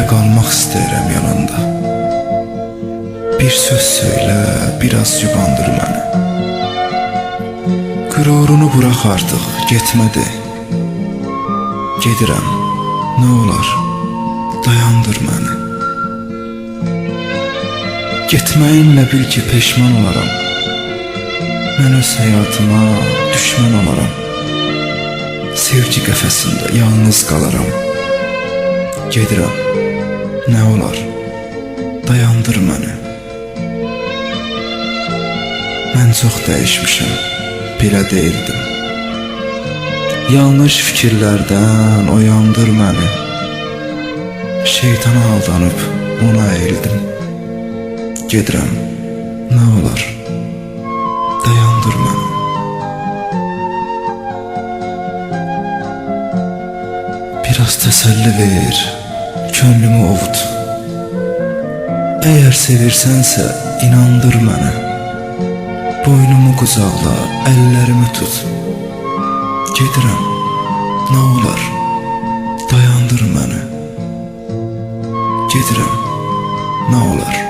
qalmaq istəyirəm yanında. Bir söz söylə, biraz yubandır məni. Qürurunu burax artıq, getmədi. Gedirəm, nə olar, dayandır məni. Getməyinlə bil ki, peşman olaram. Mən öz həyatıma düşmən olaram. Sevgi qəfəsində yalnız qalaram. Gedirəm, nə olar, dayandır məni. Mən çox dəyişmişəm, belə deyildim. Yanlış fikirlərdən oyandır məni. Şeytana aldanıb ona əyildim. Gedirəm, nə olar, dayandır məni. Biraz təsəlli ver, könlümü ovut. Əgər sevirsənsə inandır mənə. Boynumu qucaqla, əllərimi tut. Gedirəm, nə olar, dayandır məni. Gedirəm, nə olar.